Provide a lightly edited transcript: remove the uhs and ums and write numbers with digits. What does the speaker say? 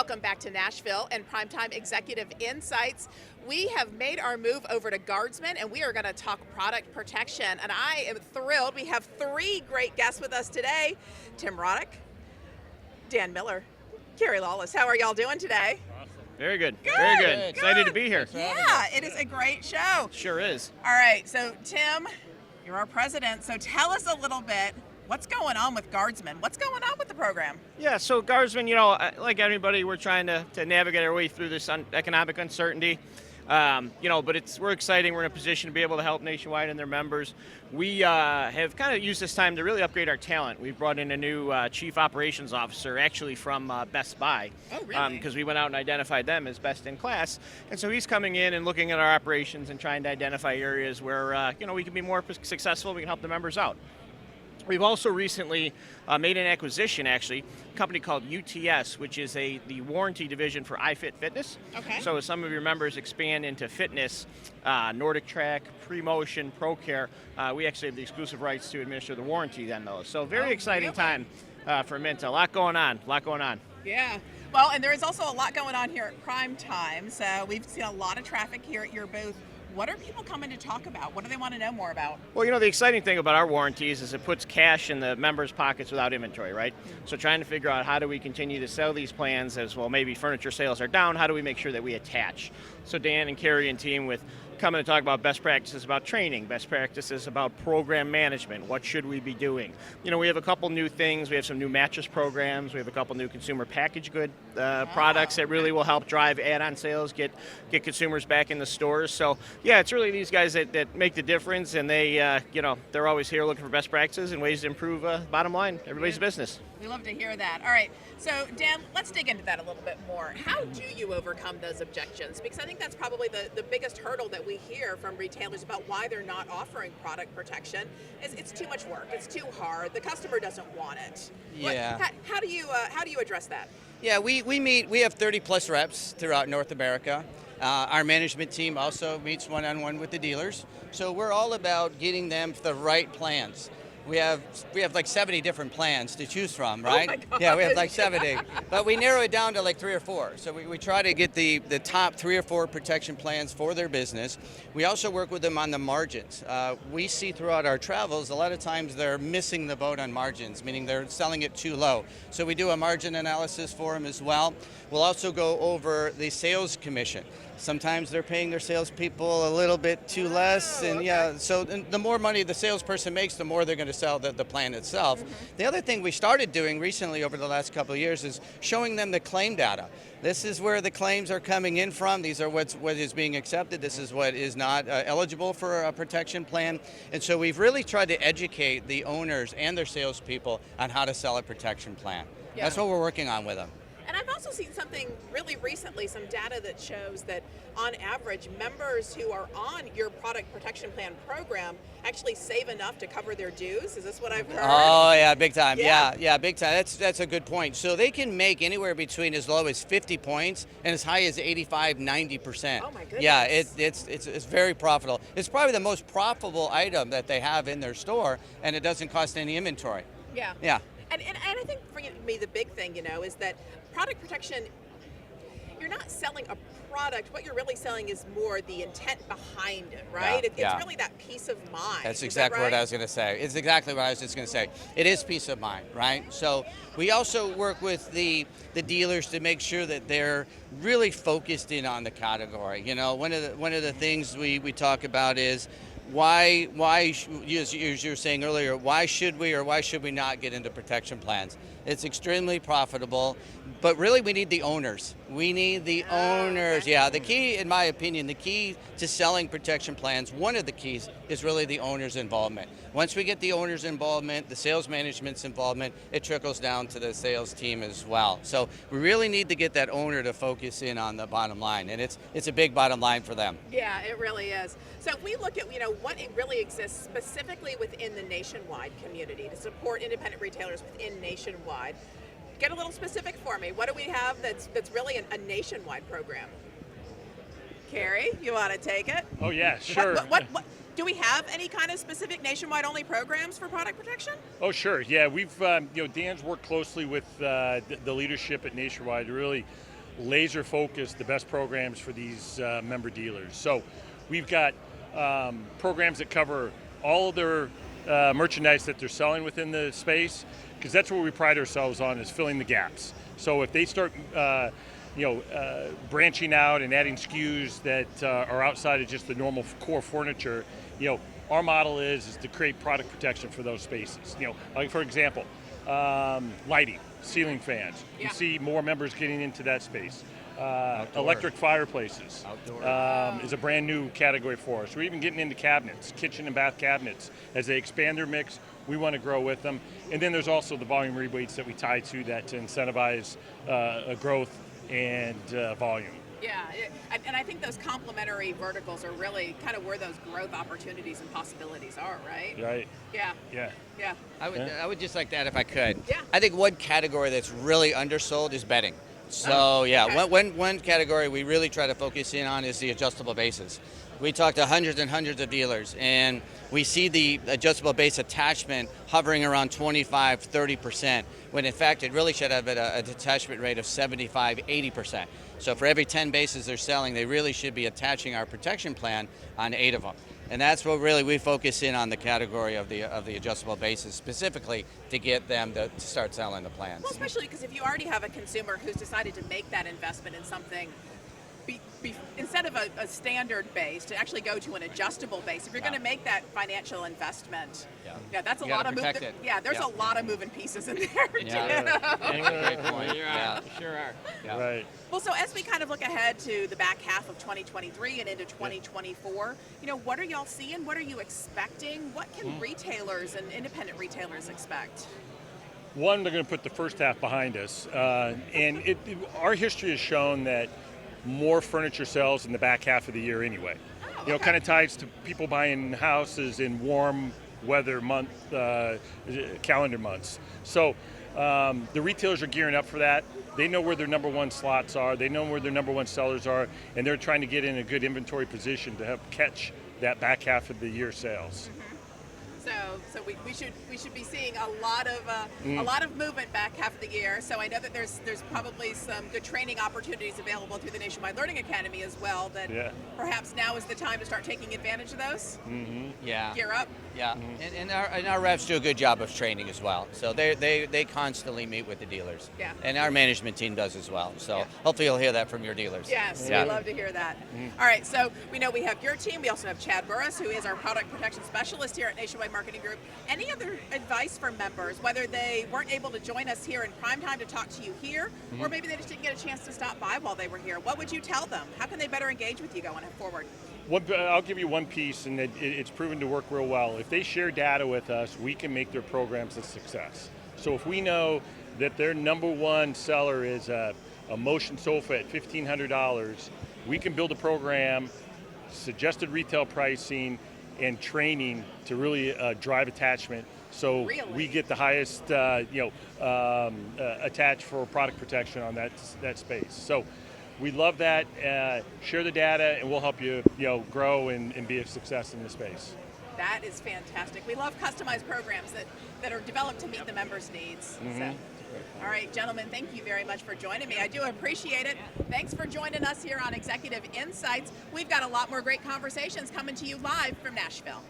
welcome back to Nashville and Primetime Executive Insights. We have made our move over to Guardsman, and we are going to talk product protection. And I am thrilled. We have three great guests with us today. Tim Mrotek, Dan Miller, Kerry Lawless. How are y'all doing today? Awesome. Very good. Good. Very good. Good. Excited to be here. Yeah, it is a great show. Sure is. All right, so Tim, you're our president, so tell us a little bit, what's going on with Guardsman? What's going on with the program? Yeah, so Guardsman, you know, like everybody, we're trying to navigate our way through this economic uncertainty. But we're exciting. We're in a position to be able to help Nationwide and their members. We have kind of used this time to really upgrade our talent. We've brought in a new chief operations officer, actually from Best Buy. Oh, really? Because we went out and identified them as best in class. And so he's coming in and looking at our operations and trying to identify areas where, we can be more successful, we can help the members out. We've also recently made an acquisition, actually, a company called UTS, which is the warranty division for iFit Fitness. Okay. So as some of your members expand into fitness, Nordic Track, PreMotion, ProCare, we actually have the exclusive rights to administer the warranty then, though. So very exciting time for Minta. A lot going on. Yeah. Well, and there is also a lot going on here at Prime Time. So we've seen a lot of traffic here at your booth. What are people coming to talk about? What do they want to know more about? Well, the exciting thing about our warranties is it puts cash in the members' pockets without inventory, right? So trying to figure out how do we continue to sell these plans as well, maybe furniture sales are down, how do we make sure that we attach? So Dan and Kerry and team with coming to talk about best practices about training, best practices about program management, what should we be doing? We have a couple new things. We have some new mattress programs. We have a couple new consumer packaged good products that really will help drive add-on sales, get consumers back in the stores. So yeah, it's really these guys that make the difference, and they, they're always here looking for best practices and ways to improve bottom line, everybody's business. We love to hear that. All right, so Dan, let's dig into that a little bit more. How do you overcome those objections? Because I think that's probably the biggest hurdle that we hear from retailers about why they're not offering product protection is it's too much work, it's too hard, the customer doesn't want it. Yeah. How do you address that? Yeah, we have 30 plus reps throughout North America. Our management team also meets one-on-one with the dealers. So we're all about getting them the right plans. We have like 70 different plans to choose from, right? Oh my God. Yeah, we have like 70. But we narrow it down to like 3 or 4. So we try to get the top 3 or 4 protection plans for their business. We also work with them on the margins. We see throughout our travels, a lot of times they're missing the boat on margins, meaning they're selling it too low. So we do a margin analysis for them as well. We'll also go over the sales commission. Sometimes they're paying their salespeople a little bit too less, and so the more money the salesperson makes, the more they're going to sell the plan itself. Mm-hmm. The other thing we started doing recently over the last couple of years is showing them the claim data. This is where the claims are coming in from. These are what is being accepted. This is what is not eligible for a protection plan. And so we've really tried to educate the owners and their salespeople on how to sell a protection plan. Yeah. That's what we're working on with them. And I've also seen something really recently, some data that shows that on average, members who are on your product protection plan program actually save enough to cover their dues. Is this what I've heard? Oh yeah, big time. Yeah, big time. That's a good point. So they can make anywhere between as low as 50 points and as high as 85-90%. Oh my goodness. Yeah, it's very profitable. It's probably the most profitable item that they have in their store, and it doesn't cost any inventory. Yeah. Yeah. And I think for me the big thing, is that product protection, you're not selling a product. What you're really selling is more the intent behind it, right? Yeah. It's really that peace of mind. That's exactly what I was going to say. It's exactly what I was just going to say. It is peace of mind, right? So we also work with the dealers to make sure that they're really focused in on the category. One of the things we talk about is why, as you were saying earlier, why should we or why should we not get into protection plans? It's extremely profitable, but really we need the owners. We need the owners. Okay. Yeah, the key, in my opinion, the key to selling protection plans, one of the keys is really the owner's involvement. Once we get the owner's involvement, the sales management's involvement, it trickles down to the sales team as well. So we really need to get that owner to focus in on the bottom line, and it's a big bottom line for them. Yeah, it really is. So if we look at what it really exists specifically within the Nationwide community to support independent retailers within Nationwide, get a little specific for me. What do we have that's really a nationwide program? Kerry, you want to take it? Oh yeah, sure. What do we have any kind of specific nationwide only programs for product protection? Oh sure, yeah. We've Dan's worked closely with the leadership at Nationwide to really laser focus the best programs for these member dealers. So we've got programs that cover all of their merchandise that they're selling within the space, because that's what we pride ourselves on, is filling the gaps. So if they start branching out and adding SKUs that are outside of just the normal core furniture, our model is to create product protection for those spaces. Like for example, lighting, ceiling fans. Yeah. You see more members getting into that space. Electric fireplaces is a brand new category for us. We're even getting into cabinets, kitchen and bath cabinets. As they expand their mix, we want to grow with them. And then there's also the volume rebates that we tie to that to incentivize growth and volume. Yeah, and I think those complementary verticals are really kind of where those growth opportunities and possibilities are, right? Right. Yeah. Yeah. Yeah. I would just like to add, if I could. Yeah. I think one category that's really undersold is bedding. So okay. one category we really try to focus in on is the adjustable bases. We talk to hundreds and hundreds of dealers, and we see the adjustable base attachment hovering around 25-30%, when in fact it really should have a detachment rate of 75-80%. So for every 10 bases they're selling, they really should be attaching our protection plan on 8 of them. And that's what really we focus in on, the category of the adjustable bases, specifically to get them to start selling the plans. Well, especially because if you already have a consumer who's decided to make that investment in something, instead of a standard base, to actually go to an adjustable base, if you're going to make that financial investment, that's a lot of moving. Yeah, there's a lot of moving pieces in there. Great point. Sure are. Yeah. Right. Well, so as we kind of look ahead to the back half of 2023 and into 2024, what are y'all seeing? What are you expecting? What can retailers and independent retailers expect? One, they're going to put the first half behind us, and our history has shown that more furniture sells in the back half of the year anyway. Oh, okay. Kind of ties to people buying houses in warm weather calendar months. So the retailers are gearing up for that. They know where their number one slots are. They know where their number one sellers are, and they're trying to get in a good inventory position to help catch that back half of the year sales. So we should be seeing a lot of movement back half of the year. So I know that there's probably some good training opportunities available through the Nationwide Learning Academy as well. That perhaps now is the time to start taking advantage of those. Mm-hmm. Yeah. Gear up. Yeah, and our reps do a good job of training as well. So they constantly meet with the dealers. Yeah. And our management team does as well. So hopefully you'll hear that from your dealers. Yes, Yeah. we love to hear that. All right, so we know we have your team. We also have Chad Burris, who is our product protection specialist here at Nationwide Marketing Group. Any other advice for members, whether they weren't able to join us here in prime time to talk to you here, or maybe they just didn't get a chance to stop by while they were here? What would you tell them? How can they better engage with you going forward? I'll give you one piece, and it's proven to work real well. If they share data with us, we can make their programs a success. So if we know that their number one seller is a motion sofa at $1,500, we can build a program, suggested retail pricing, and training to really drive attachment. So we get the highest, attach for product protection on that space. So we love that. Share the data, and we'll help you, grow and be a success in the space. That is fantastic. We love customized programs that are developed to meet the members' needs. So. All right, gentlemen, thank you very much for joining me. I do appreciate it. Thanks for joining us here on Executive Insights. We've got a lot more great conversations coming to you live from Nashville.